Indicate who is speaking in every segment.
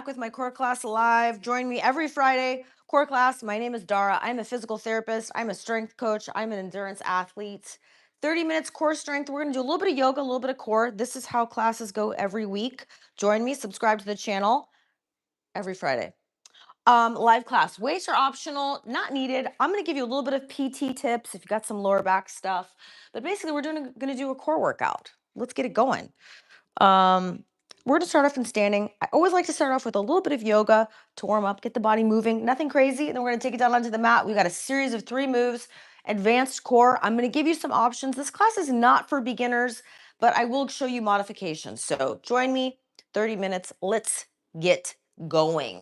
Speaker 1: back with my core class live. Join me every Friday. Core class. My name is Dara. I'm a physical therapist. I'm a strength coach. I'm an endurance athlete. 30 minutes core strength. We're going to do a little bit of yoga, a little bit of core. This is how classes go every week. Join me. Subscribe to the channel every Friday. Live class. Weights are optional, not needed. I'm going to give you a little bit of PT tips if you got some lower back stuff. But basically, we're going to do a core workout. Let's get it going. We're going to start off in standing. I always like to start off with a little bit of yoga to warm up, get the body moving, nothing crazy. And then we're going to take it down onto the mat. We've got a series of 3 moves, advanced core. I'm going to give you some options. This class is not for beginners, but I will show you modifications. So join me, 30 minutes. Let's get going.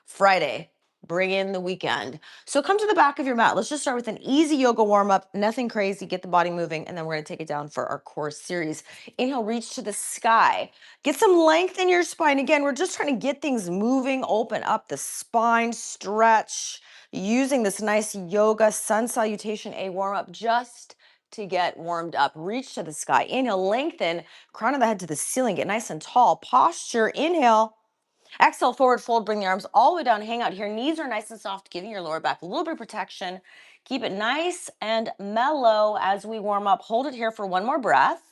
Speaker 1: Friday, bring in the weekend. So come to the back of your mat. Let's just start with an easy yoga warm-up, nothing crazy, get the body moving, and then we're gonna take it down for our core series. Inhale, reach to the sky. Get some length in your spine. Again, we're just trying to get things moving, open up the spine, stretch, using this nice yoga sun salutation A warm-up just to get warmed up. Reach to the sky. Inhale, lengthen, crown of the head to the ceiling, get nice and tall. Posture, inhale. Exhale, forward fold, bring the arms all the way down, hang out here. Knees are nice and soft, giving your lower back a little bit of protection. Keep it nice and mellow as we warm up. Hold it here for one more breath.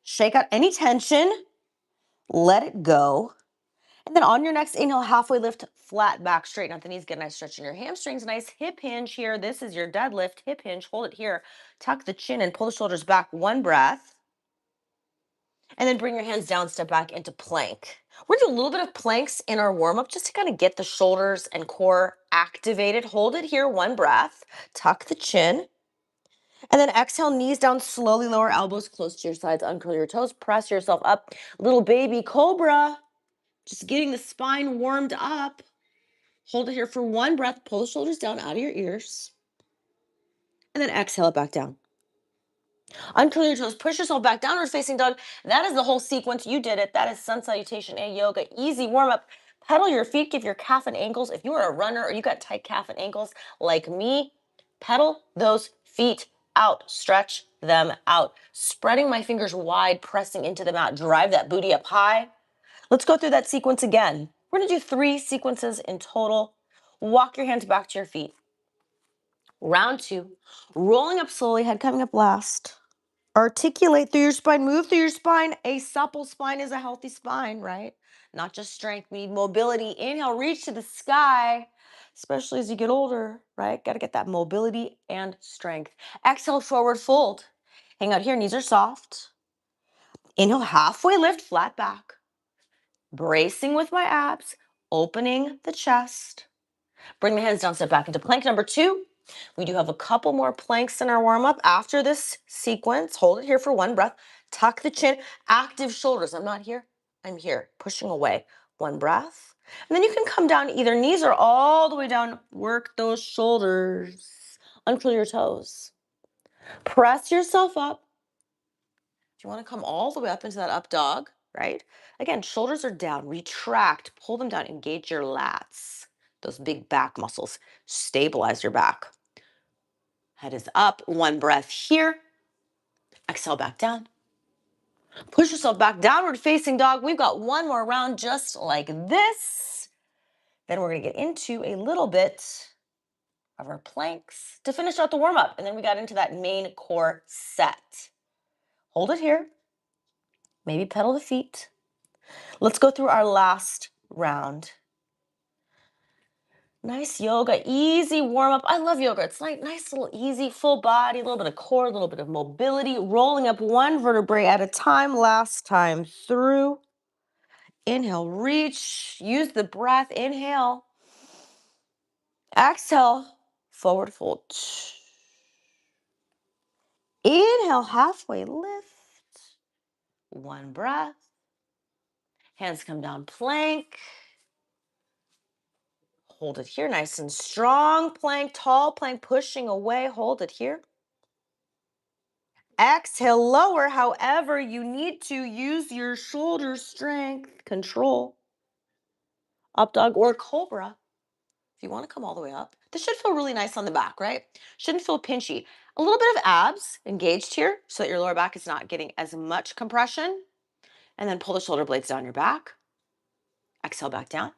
Speaker 1: Shake out any tension. Let it go. And then on your next inhale, halfway lift, flat back, straighten out the knees, get a nice stretch in your hamstrings, nice hip hinge here. This is your deadlift, hip hinge. Hold it here. Tuck the chin and pull the shoulders back. One breath. And then bring your hands down, step back into plank. We're gonna do a little bit of planks in our warm-up just to kind of get the shoulders and core activated. Hold it here, one breath. Tuck the chin. And then exhale, knees down, slowly lower elbows close to your sides, uncurl your toes, press yourself up. Little baby cobra, just getting the spine warmed up. Hold it here for one breath, pull the shoulders down out of your ears. And then exhale it back down. Uncurl your toes, push yourself back, downward facing dog. That is the whole sequence. You did it. That is sun salutation A yoga. Easy warm up. Pedal your feet, give your calf and ankles. If you are a runner or you got tight calf and ankles like me, pedal those feet out. Stretch them out. Spreading my fingers wide, pressing into the mat. Drive that booty up high. Let's go through that sequence again. We're going to do 3 sequences in total. Walk your hands back to your feet. Round 2, rolling up slowly, head coming up last. Articulate through your spine, move through your spine. A supple spine is a healthy spine, right? Not just strength, we need mobility. Inhale, reach to the sky, especially as you get older, right? Got to get that mobility and strength. Exhale, forward fold. Hang out here, knees are soft. Inhale, halfway lift, flat back. Bracing with my abs, opening the chest. Bring the hands down, step back into plank number 2. We do have a couple more planks in our warm-up after this sequence. Hold it here for one breath. Tuck the chin, active shoulders. I'm not here, I'm here, pushing away. One breath. And then you can come down, either knees or all the way down. Work those shoulders. Uncurl your toes. Press yourself up. If you want to come all the way up into that up dog, right? Again, shoulders are down. Retract, pull them down, engage your lats. Those big back muscles. Stabilize your back. Head is up, one breath here. Exhale back down. Push yourself back, downward facing dog. We've got one more round just like this. Then we're gonna get into a little bit of our planks to finish out the warm up. And then we got into that main core set. Hold it here. Maybe pedal the feet. Let's go through our last round. Nice yoga, easy warm up. I love yoga. It's like nice little easy, full body, a little bit of core, a little bit of mobility, rolling up one vertebrae at a time. Last time through. Inhale, reach, use the breath. Inhale. Exhale, forward fold. Inhale, halfway lift. One breath. Hands come down, plank. Hold it here, nice and strong. Plank, tall plank, pushing away. Hold it here. Exhale, lower however you need to. Use your shoulder strength, control. Up dog or cobra. If you want to come all the way up, this should feel really nice on the back, right? Shouldn't feel pinchy. A little bit of abs engaged here so that your lower back is not getting as much compression. And then pull the shoulder blades down your back. Exhale back down.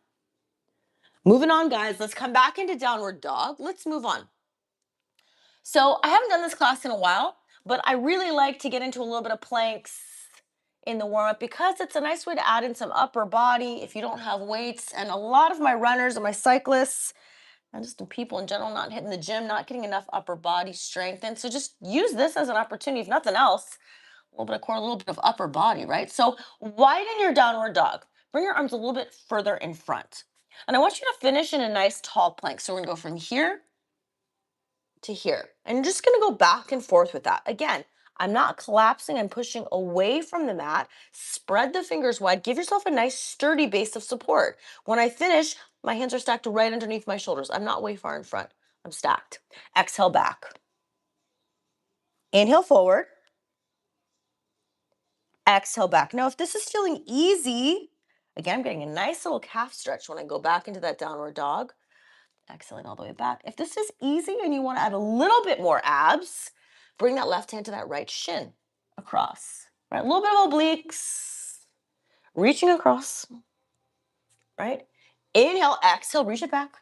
Speaker 1: Moving on, guys. Let's come back into downward dog. Let's move on. So I haven't done this class in a while, but I really like to get into a little bit of planks in the warm-up because it's a nice way to add in some upper body if you don't have weights. And a lot of my runners and my cyclists and just the people in general not hitting the gym, not getting enough upper body strength. And so just use this as an opportunity, if nothing else, a little bit of core, a little bit of upper body, right? So widen your downward dog. Bring your arms a little bit further in front. And I want you to finish in a nice tall plank. So we're gonna go from here to here. And you're just gonna go back and forth with that. Again, I'm not collapsing, I'm pushing away from the mat. Spread the fingers wide, give yourself a nice sturdy base of support. When I finish, my hands are stacked right underneath my shoulders. I'm not way far in front, I'm stacked. Exhale back. Inhale forward. Exhale back. Now, if this is feeling easy, again, I'm getting a nice little calf stretch when I go back into that downward dog. Exhaling all the way back. If this is easy and you want to add a little bit more abs, bring that left hand to that right shin across. Right? A little bit of obliques. Reaching across. Right? Inhale, exhale, reach it back.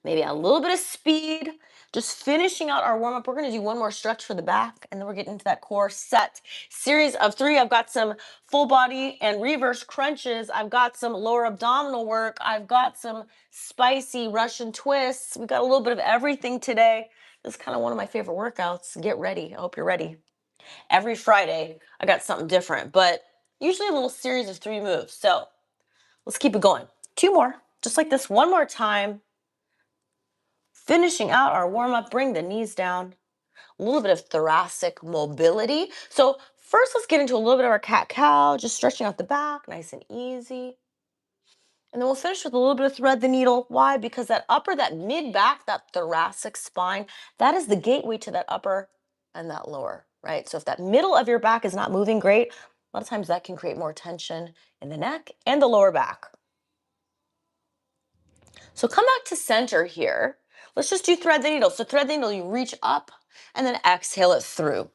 Speaker 1: Maybe a little bit of speed. Just finishing out our warm-up. We're going to do one more stretch for the back, and then we're getting into that core set. Series of 3. I've got some full body and reverse crunches. I've got some lower abdominal work. I've got some spicy Russian twists. We've got a little bit of everything today. This is kind of one of my favorite workouts. Get ready. I hope you're ready. Every Friday, I got something different, but usually a little series of 3 moves. So let's keep it going. 2 more, just like this. One more time. Finishing out our warm-up, bring the knees down. A little bit of thoracic mobility. So first, let's get into a little bit of our cat-cow, just stretching out the back, nice and easy. And then we'll finish with a little bit of thread the needle. Why? Because that upper, that mid-back, that thoracic spine, that is the gateway to that upper and that lower, right? So if that middle of your back is not moving great, a lot of times that can create more tension in the neck and the lower back. So come back to center here. Let's just do thread the needle. So thread the needle, you reach up and then exhale it through.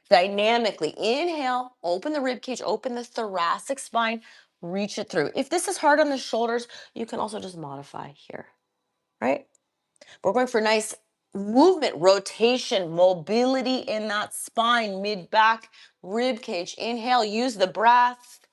Speaker 1: Dynamically, inhale, open the rib cage, open the thoracic spine, reach it through. If this is hard on the shoulders, you can also just modify here, right? We're going for nice movement, rotation, mobility in that spine, mid-back, rib cage. Inhale, use the breath.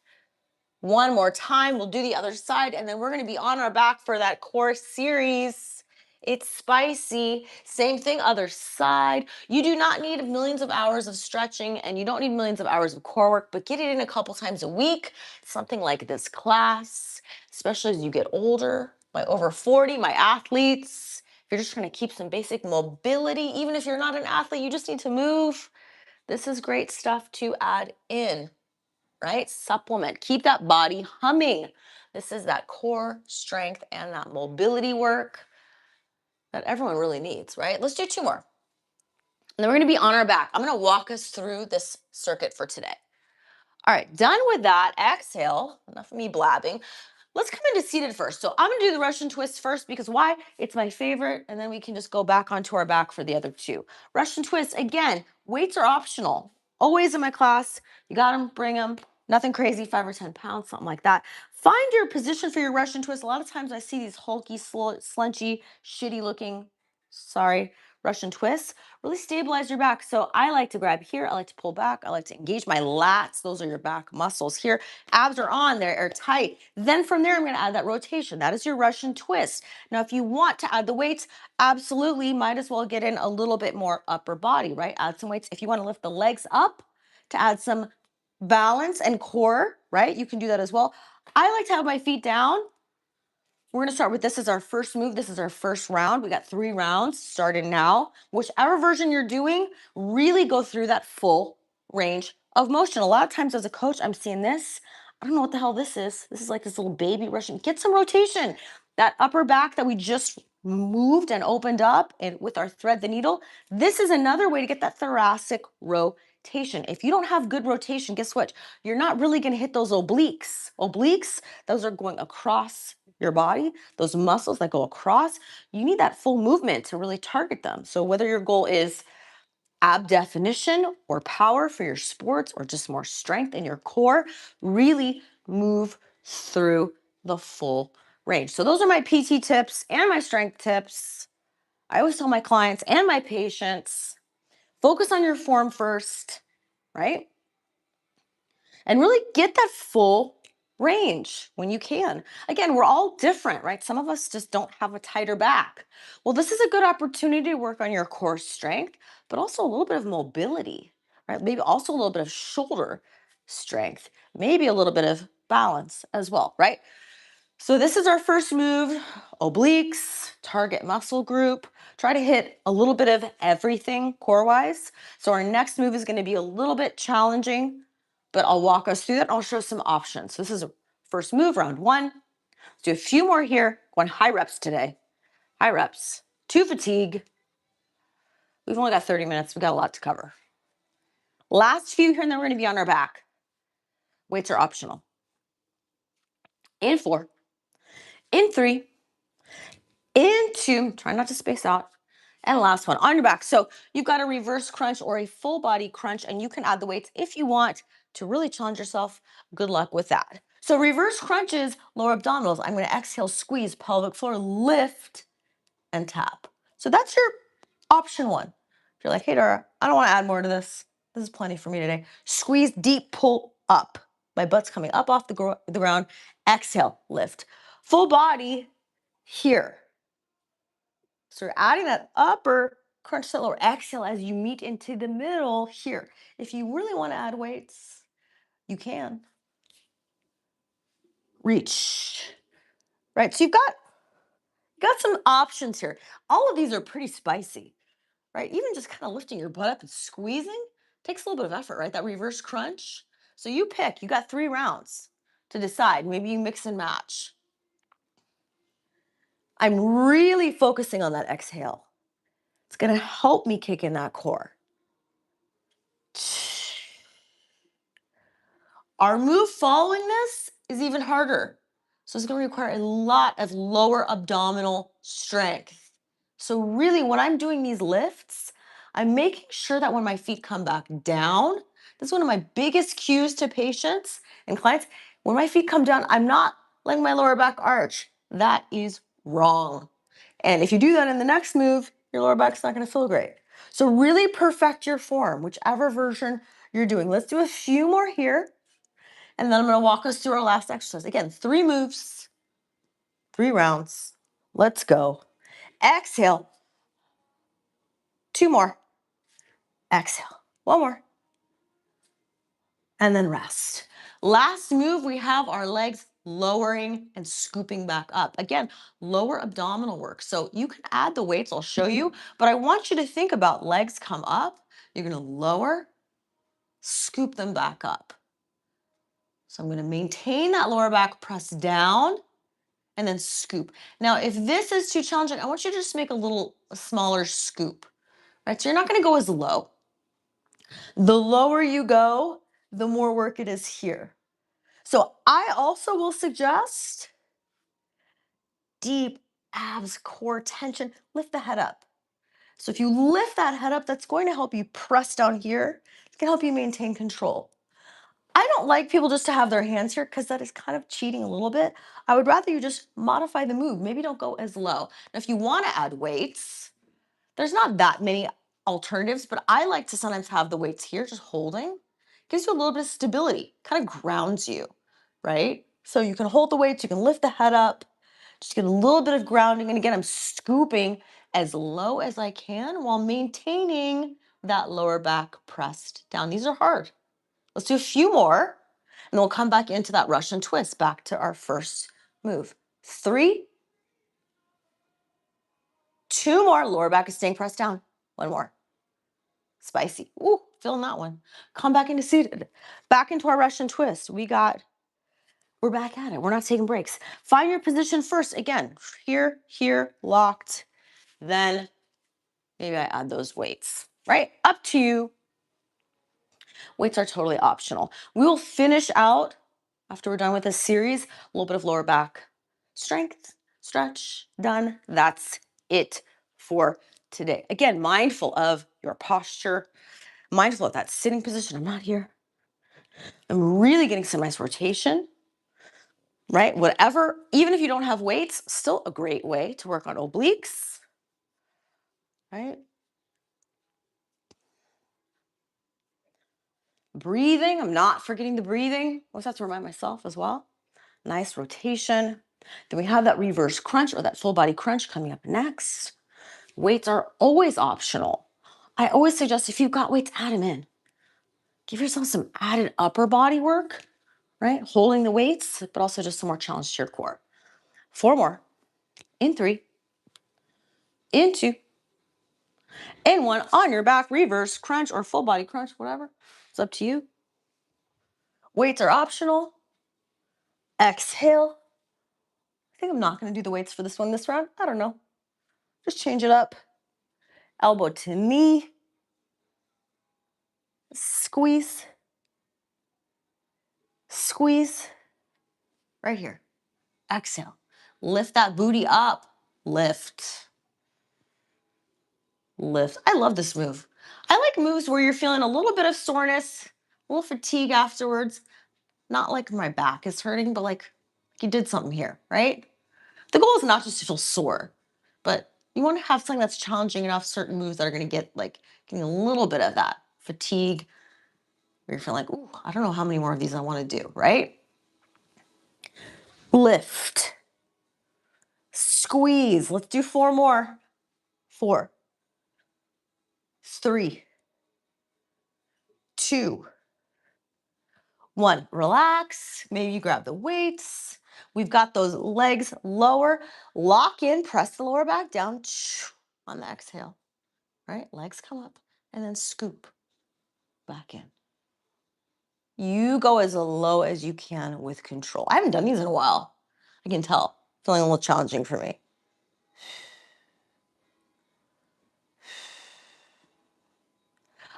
Speaker 1: One more time, we'll do the other side, and then we're gonna be on our back for that core series. It's spicy. Same thing, other side. You do not need millions of hours of stretching, and you don't need millions of hours of core work, but get it in a couple times a week. Something like this class, especially as you get older. My over 40, my athletes, if you're just trying to keep some basic mobility, even if you're not an athlete, you just need to move. This is great stuff to add in. Right? Supplement. Keep that body humming. This is that core strength and that mobility work that everyone really needs, right? Let's do 2 more. And then we're going to be on our back. I'm going to walk us through this circuit for today. All right, done with that. Exhale. Enough of me blabbing. Let's come into seated first. So I'm going to do the Russian twist first because why? It's my favorite, and then we can just go back onto our back for the other 2. Russian twist, again, weights are optional. Always in my class, you got them, bring them. Nothing crazy, 5 or 10 pounds, something like that. Find your position for your Russian twist. A lot of times I see these hulky, slunchy, shitty looking, sorry, Russian twists. Really stabilize your back. So I like to grab here. I like to pull back. I like to engage my lats. Those are your back muscles here. Abs are on, they're tight. Then from there, I'm going to add that rotation. That is your Russian twist. Now, if you want to add the weights, absolutely might as well get in a little bit more upper body, right? Add some weights. If you want to lift the legs up to add some balance and core, right? You can do that as well. I like to have my feet down. We're going to start with this as our first move. This is our first round. We got 3 rounds starting now. Whichever version you're doing, really go through that full range of motion. A lot of times as a coach, I'm seeing this. I don't know what the hell this is. This is like this little baby Russian. Get some rotation. That upper back that we just moved and opened up and with our thread the needle, this is another way to get that thoracic rotation. If you don't have good rotation, guess what? You're not really going to hit those obliques. Obliques, those are going across your body, those muscles that go across. You need that full movement to really target them. So whether your goal is ab definition or power for your sports or just more strength in your core, really move through the full range. So those are my PT tips and my strength tips. I always tell my clients and my patients, focus on your form first, right? And really get that full range when you can. Again, we're all different, right? Some of us just don't have a tighter back. Well, this is a good opportunity to work on your core strength, but also a little bit of mobility, right? Maybe also a little bit of shoulder strength, maybe a little bit of balance as well, right? So this is our first move, obliques, target muscle group. Try to hit a little bit of everything core-wise. So our next move is going to be a little bit challenging, but I'll walk us through that. And I'll show some options. So this is a first move, round one. Let's do a few more here. Going high reps today. High reps. 2 fatigue. We've only got 30 minutes. We've got a lot to cover. Last few here, and then we're going to be on our back. Weights are optional. In 4. In 3. In 2. Try not to space out. And last one, on your back. So you've got a reverse crunch or a full body crunch, and you can add the weights if you want to really challenge yourself. Good luck with that. So reverse crunches, lower abdominals. I'm going to exhale, squeeze, pelvic floor, lift, and tap. So that's your option one. If you're like, hey, Dara, I don't want to add more to this. This is plenty for me today. Squeeze, deep, pull up. My butt's coming up off the ground. Exhale, lift. Full body here. So you're adding that upper crunch to lower. Exhale as you meet into the middle here. If you really want to add weights, you can. Reach. Right, so you've got some options here. All of these are pretty spicy, right? Even just kind of lifting your butt up and squeezing takes a little bit of effort, right? That reverse crunch. So you pick, you got 3 rounds to decide. Maybe you mix and match. I'm really focusing on that exhale. It's going to help me kick in that core. Our move following this is even harder. So it's going to require a lot of lower abdominal strength. So really when I'm doing these lifts, I'm making sure that when my feet come back down, this is one of my biggest cues to patients and clients. When my feet come down, I'm not letting my lower back arch. That is wrong. And if you do that in the next move, your lower back's not going to feel great. So really perfect your form, whichever version you're doing. Let's do a few more here. And then I'm going to walk us through our last exercise. Again, 3 moves, 3 rounds. Let's go. Exhale. 2 more. Exhale. 1 more. And then rest. Last move, we have our legs lowering and scooping back up. Again, lower abdominal work. So you can add the weights, I'll show you, but I want you to think about legs come up. You're going to lower, scoop them back up. So I'm going to maintain that lower back, press down, and then scoop. Now, if this is too challenging, I want you to just make a smaller scoop, right? So you're not going to go as low. The lower you go, the more work it is here. So I also will suggest deep abs, core tension, lift the head up. So if you lift that head up, that's going to help you press down here. It's going to help you maintain control. I don't like people just to have their hands here because that is kind of cheating a little bit. I would rather you just modify the move. Maybe don't go as low. Now, if you want to add weights, there's not that many alternatives, but I like to sometimes have the weights here just holding. Gives you a little bit of stability, kind of grounds you, right? So you can hold the weights, you can lift the head up, just get a little bit of grounding. And again, I'm scooping as low as I can while maintaining that lower back pressed down. These are hard. Let's do a few more, and then we'll come back into that Russian twist, back to our first move. 3, 2 more, lower back is staying pressed down. 1 more. Spicy. Ooh, feeling that one. Come back into seated. Back into our Russian twist. We're back at it. We're not taking breaks. Find your position first. Again, here, locked. Then maybe I add those weights, right? Up to you. Weights are totally optional. We will finish out, after we're done with this series, a little bit of lower back strength, stretch, done. That's it for today. Again, mindful of your posture, mindful of that sitting position. I'm not here. I'm really getting some nice rotation. right? Whatever, even if you don't have weights, still a great way to work on obliques, right? Breathing, I'm not forgetting the breathing. Always have to remind myself as well. Nice rotation. Then we have that reverse crunch or that full body crunch coming up next. Weights are always optional. I always suggest if you've got weights, add them in. Give yourself some added upper body work, right? Holding the weights, but also just some more challenge to your core. 4 more. In 3, in 2, in 1. On your back, reverse crunch or full body crunch, whatever. It's up to you. Weights are optional. Exhale. I think I'm not going to do the weights for this one this round. I don't know. Just change it up. Elbow to knee. Squeeze. Squeeze. Right here. Exhale. Lift that booty up. Lift. Lift. I love this move. I like moves where you're feeling a little bit of soreness, a little fatigue afterwards. Not like my back is hurting, but like you did something here, right? The goal is not just to feel sore, but you want to have something that's challenging enough, certain moves that are going to get like getting a little bit of that fatigue where you're feeling like, ooh, I don't know how many more of these I want to do, right? Lift. Squeeze. Let's do 4 more. 4, 3, 2, 1. Relax. Maybe you grab the weights. We've got those legs lower. Lock in. Press the lower back down on the exhale. Right? Legs come up and then scoop back in. You go as low as you can with control. I haven't done these in a while. I can tell. Feeling a little challenging for me.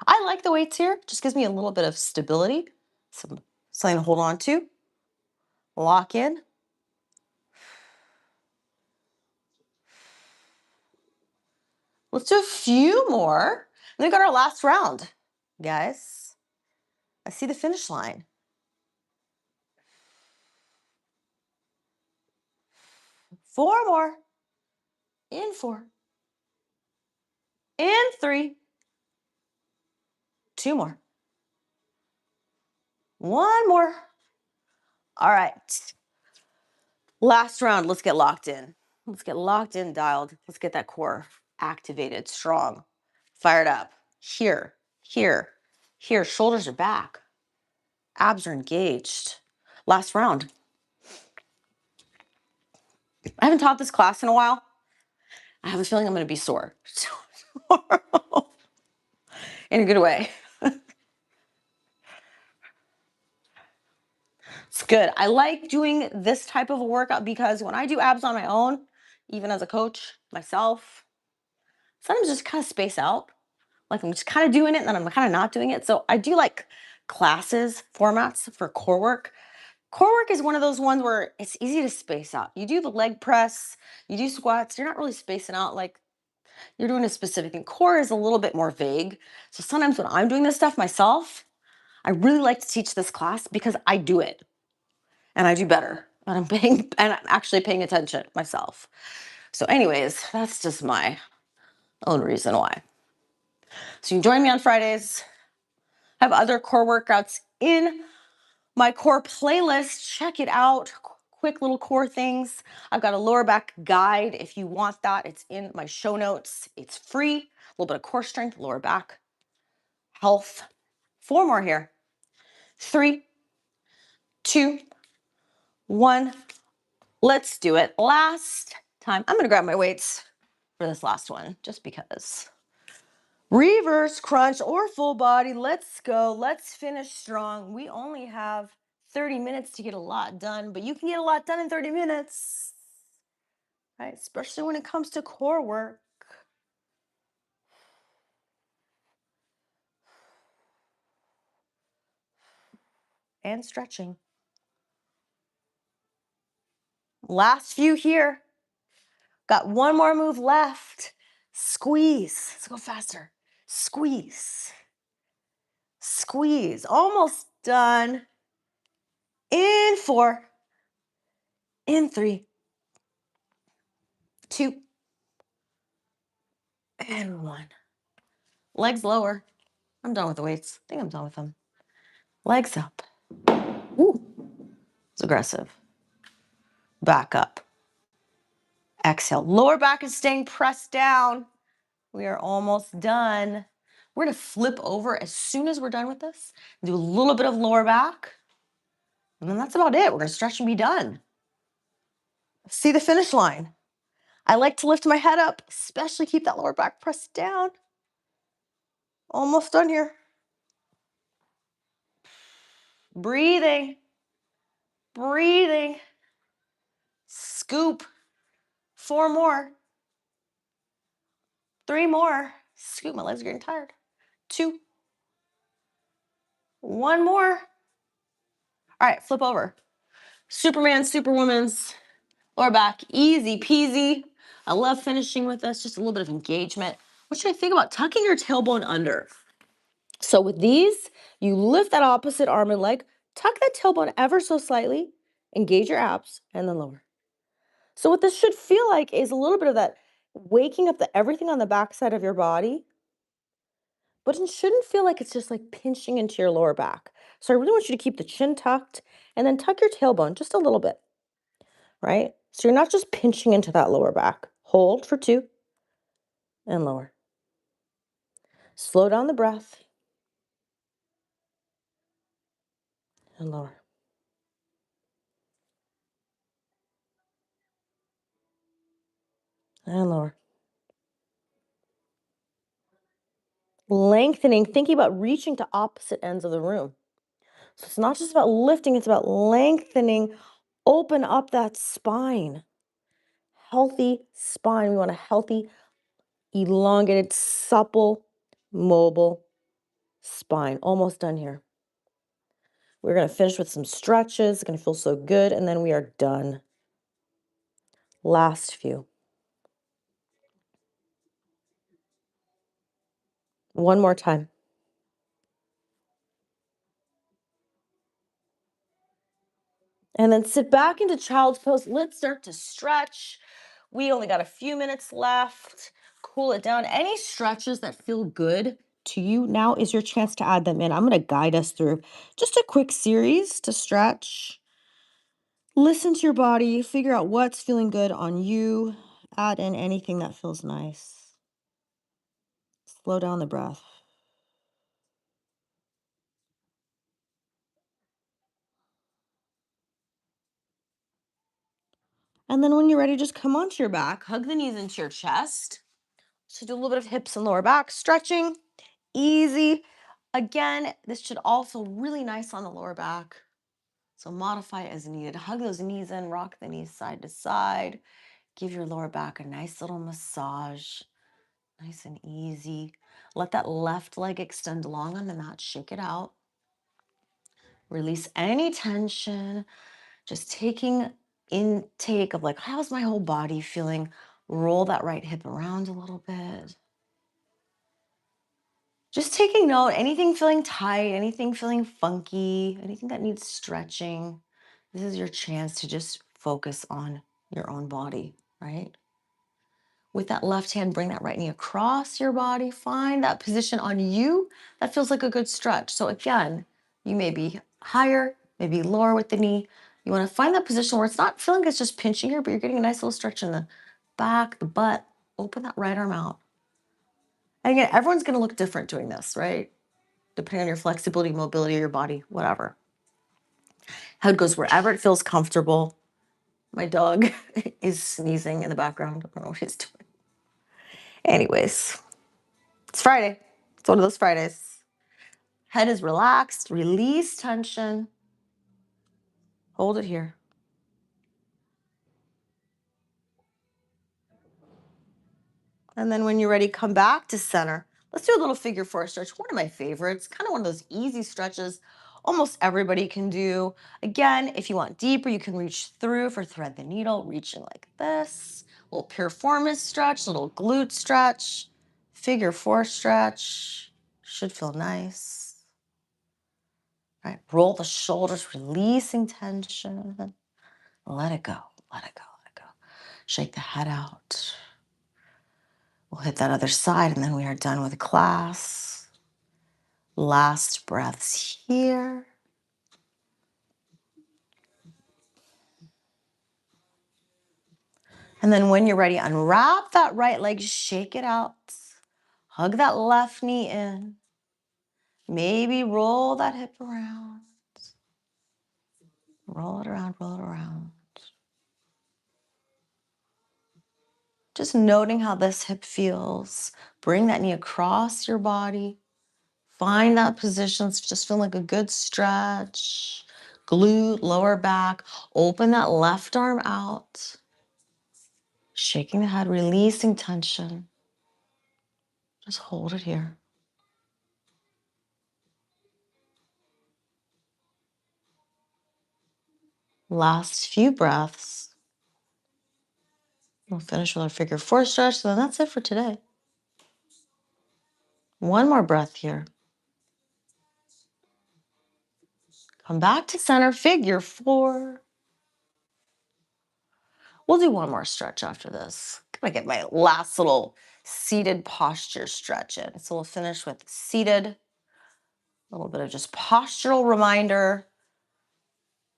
Speaker 1: I like the weights here. Just gives me a little bit of stability. Something to hold on to. Lock in. Let's do a few more. And we got our last round. Guys, I see the finish line. 4 more. In 4. In 3. 2 more. 1 more. All right. Last round. Let's get locked in. Let's get locked in, dialed. Let's get that core activated, strong, fired up. Here, here, here. Shoulders are back. Abs are engaged. Last round. I haven't taught this class in a while. I have a feeling I'm going to be sore. In a good way. It's good. I like doing this type of a workout because when I do abs on my own, even as a coach myself, sometimes just kind of space out. Like I'm just kind of doing it and then I'm kind of not doing it. So I do like classes, formats for core work. Core work is one of those ones where it's easy to space out. You do the leg press, you do squats, you're not really spacing out like you're doing a specific thing. Core is a little bit more vague. So sometimes when I'm doing this stuff myself, I really like to teach this class because I do it and I do better. And I'm actually paying attention myself. So anyways, that's just my own reason why. So you can join me on Fridays. I have other core workouts in my core playlist. Check it out. Quick little core things. I've got a lower back guide if you want that. It's in my show notes. It's free. A little bit of core strength, lower back, health. 4 more here. 3, 2, 1. Let's do it. Last time. I'm going to grab my weights for this last one just because. Reverse crunch or full body. Let's go. Let's finish strong. We only have 30 minutes to get a lot done, but you can get a lot done in 30 minutes, right? Especially when it comes to core work. And stretching. Last few here. Got 1 more move left. Squeeze. Let's go faster. Squeeze. Squeeze. Almost done. In 4. In 3, 2, and 1. Legs lower. I'm done with the weights. I think I'm done with them. Legs up. Ooh, it's aggressive. Back up. Exhale. Lower back is staying pressed down. We are almost done. We're going to flip over as soon as we're done with this. Do a little bit of lower back. And then that's about it. We're going to stretch and be done. See the finish line. I like to lift my head up, especially keep that lower back pressed down. Almost done here. Breathing. Breathing. Scoop. 4 more. 3 more. Scoop, my legs are getting tired. 2. 1 more. All right, flip over. Superman, Superwoman's lower back, easy peasy. I love finishing with this, just a little bit of engagement. What should I think about? Tucking your tailbone under. So with these, you lift that opposite arm and leg, tuck that tailbone ever so slightly, engage your abs, and then lower. So what this should feel like is a little bit of that waking up everything on the backside of your body, but it shouldn't feel like it's just like pinching into your lower back. So I really want you to keep the chin tucked and then tuck your tailbone just a little bit, right? So you're not just pinching into that lower back. Hold for 2 and lower. Slow down the breath and lower. And lower. Lengthening, thinking about reaching to opposite ends of the room. So it's not just about lifting, it's about lengthening. Open up that spine. Healthy spine. We want a healthy, elongated, supple, mobile spine. Almost done here. We're going to finish with some stretches. It's going to feel so good, and then we are done. Last few. One more time. And then sit back into child's pose. Let's start to stretch. We only got a few minutes left. Cool it down. Any stretches that feel good to you, now is your chance to add them in. I'm going to guide us through just a quick series to stretch. Listen to your body, figure out what's feeling good on you. Add in anything that feels nice. Slow down the breath. And then when you're ready, just come onto your back, hug the knees into your chest. So do a little bit of hips and lower back stretching. Easy. Again, this should all feel really nice on the lower back. So modify it as needed. Hug those knees in, rock the knees side to side. Give your lower back a nice little massage. Nice and easy. Let that left leg extend long on the mat. Shake it out. Release any tension. Just taking intake of like, how's my whole body feeling? Roll that right hip around a little bit. Just taking note, anything feeling tight, anything feeling funky, anything that needs stretching. This is your chance to just focus on your own body, right? With that left hand, bring that right knee across your body. Find that position on you that feels like a good stretch. So again, you may be higher, maybe lower with the knee. You want to find that position where it's not feeling like it's just pinching here, but you're getting a nice little stretch in the back, the butt. Open that right arm out. And again, everyone's going to look different doing this, right? Depending on your flexibility, mobility, your body, whatever. Head goes wherever it feels comfortable. My dog is sneezing in the background. I don't know what he's doing. Anyways, it's Friday. It's one of those Fridays. Head is relaxed. Release tension. Hold it here. And then when you're ready, come back to center. Let's do a little figure 4 stretch. One of my favorites, kind of one of those easy stretches almost everybody can do. Again, if you want deeper, you can reach through for thread the needle, reaching like this. A little piriformis stretch, little glute stretch, figure 4 stretch. Should feel nice. All right, roll the shoulders, releasing tension. Let it go. Let it go, let it go. Shake the head out. We'll hit that other side and then we are done with class. Last breaths here. And then when you're ready, unwrap that right leg, shake it out. Hug that left knee in. Maybe roll that hip around. Roll it around, roll it around. Just noting how this hip feels. Bring that knee across your body. Find that position. It's just feeling like a good stretch. Glute, lower back. Open that left arm out. Shaking the head, releasing tension. Just hold it here. Last few breaths. We'll finish with our figure four stretch. So then that's it for today. One more breath here. Come back to center, figure four. We'll do one more stretch after this. Gonna get my last little seated posture stretch in. So we'll finish with seated. A little bit of just postural reminder.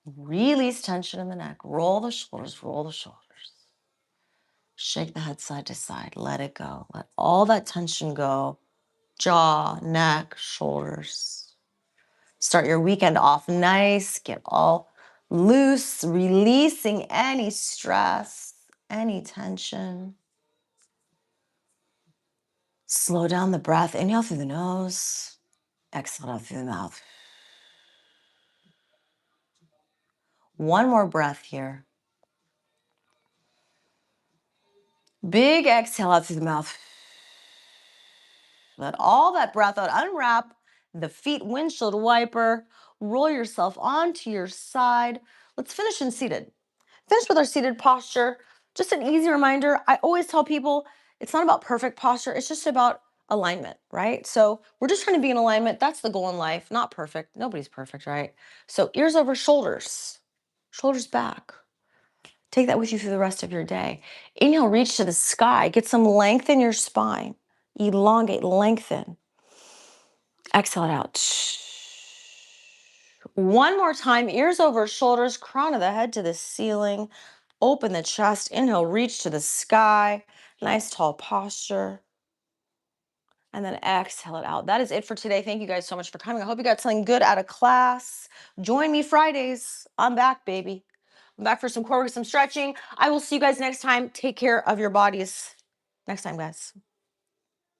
Speaker 1: Release tension in the neck. Roll the shoulders, roll the shoulders. Shake the head side to side. Let it go. Let all that tension go. Jaw, neck, shoulders. Start your weekend off nice. Get all loose, releasing any stress, any tension. Slow down the breath. Inhale through the nose. Exhale out through the mouth. One more breath here. Big exhale out through the mouth. Let all that breath out. Unwrap the feet windshield wiper. Roll yourself onto your side. Let's finish in seated. Finish with our seated posture. Just an easy reminder. I always tell people it's not about perfect posture. It's just about alignment, right? So we're just trying to be in alignment. That's the goal in life. Not perfect. Nobody's perfect, right? So ears over shoulders, shoulders back. Take that with you through the rest of your day. Inhale, reach to the sky. Get some length in your spine. Elongate, lengthen. Exhale it out. One more time, ears over shoulders, crown of the head to the ceiling. Open the chest. Inhale, reach to the sky. Nice tall posture. And then exhale it out. That is it for today. Thank you guys so much for coming. I hope you got something good out of class. Join me Fridays. I'm back, baby. I'm back for some core work, some stretching. I will see you guys next time. Take care of your bodies. Next time, guys.